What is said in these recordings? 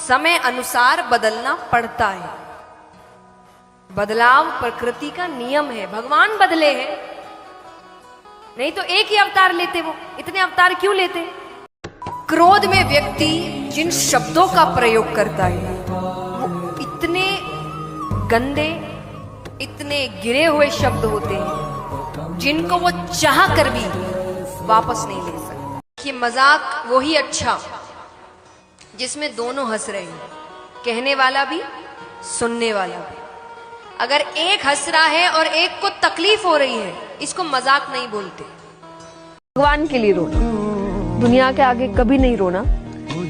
समय अनुसार बदलना पड़ता है। बदलाव प्रकृति का नियम है। भगवान बदले हैं, नहीं तो एक ही अवतार लेते, वो इतने अवतार क्यों लेते? क्रोध में व्यक्ति जिन शब्दों का प्रयोग करता है वो इतने गंदे, इतने गिरे हुए शब्द होते हैं जिनको वो चाह कर भी वापस नहीं ले सकता। कि मजाक वही अच्छा जिसमें दोनों हंस रहे हैं, कहने वाला भी सुनने वाला भी। अगर एक हंस रहा है और एक को तकलीफ हो रही है, इसको मजाक नहीं बोलते। भगवान के लिए रोना, दुनिया के आगे कभी नहीं रोना।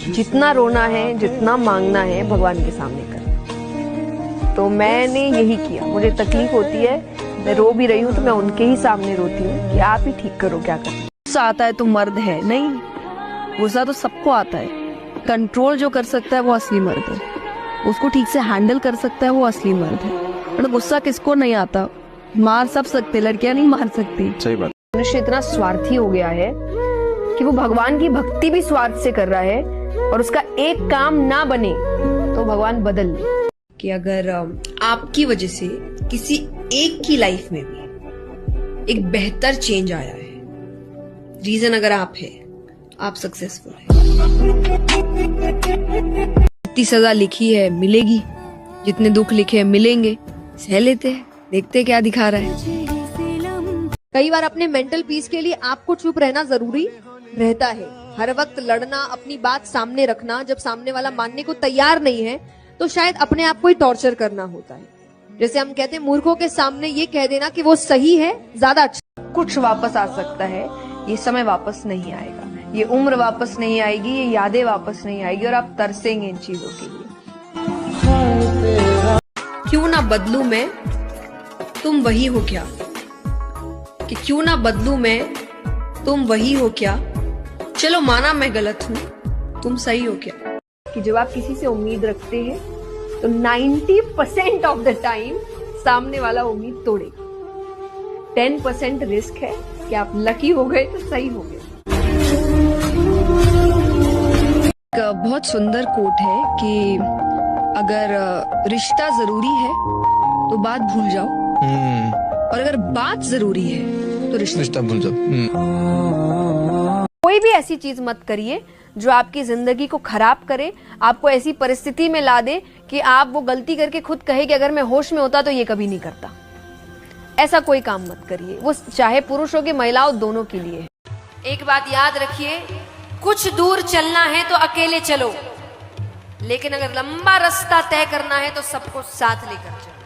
जितना रोना है, जितना मांगना है, भगवान के सामने करना। तो मैंने यही किया। मुझे तकलीफ होती है, मैं रो भी रही हूँ तो मैं उनके ही सामने रोती हूँ कि आप ही ठीक करो, क्या करो। गुस्सा आता है तो मर्द है? नहीं, गुस्सा तो सबको आता है। कंट्रोल जो कर सकता है वो असली मर्द है, उसको ठीक से हैंडल कर सकता है वो असली मर्द है। पर गुस्सा किसको नहीं आता? मार सब सकते, लड़कियां नहीं मार सकती। सही बात। मनुष्य इतना स्वार्थी हो गया है कि वो भगवान की भक्ति भी स्वार्थ से कर रहा है, और उसका एक काम ना बने तो भगवान बदल ले। कि अगर आपकी वजह से किसी एक की लाइफ में भी एक बेहतर चेंज आया है, रीजन अगर आप है, आप सक्सेसफुल है। जितनी सजा लिखी है मिलेगी, जितने दुख लिखे हैं मिलेंगे, सह लेते हैं, देखते हैं क्या दिखा रहा है। कई बार अपने मेंटल पीस के लिए आपको चुप रहना जरूरी रहता है। हर वक्त लड़ना, अपनी बात सामने रखना, जब सामने वाला मानने को तैयार नहीं है तो शायद अपने आप को ही टॉर्चर करना होता है। जैसे हम कहते हैं, मूर्खों के सामने ये कह देना कि वो सही है ज्यादा अच्छा। कुछ वापस आ सकता है, ये समय वापस नहीं आएगा, ये उम्र वापस नहीं आएगी, ये यादें वापस नहीं आएगी, और आप तरसेंगे इन चीजों के लिए। क्यों ना बदलूं मैं, तुम वही हो क्या? कि क्यों ना बदलूं मैं, तुम वही हो क्या? चलो माना मैं गलत हूं, तुम सही हो क्या? कि जब आप किसी से उम्मीद रखते हैं तो 90% ऑफ द टाइम सामने वाला उम्मीद तोड़ेगा। 10% रिस्क है कि आप लकी हो गए तो सही हो गए। एक बहुत सुंदर कोट है कि अगर रिश्ता जरूरी है तो बात भूल जाओ, और अगर बात जरूरी है तो रिश्ता भूल जाओ। कोई भी ऐसी चीज मत करिए जो आपकी जिंदगी को खराब करे, आपको ऐसी परिस्थिति में ला दे कि आप वो गलती करके खुद कहे कि अगर मैं होश में होता तो ये कभी नहीं करता। ऐसा कोई काम मत करिए, वो चाहे पुरुष हो कि महिला हो, दोनों के लिए है। एक बात याद रखिए, कुछ दूर चलना है तो अकेले चलो, लेकिन अगर लंबा रास्ता तय करना है तो सबको साथ लेकर चलो।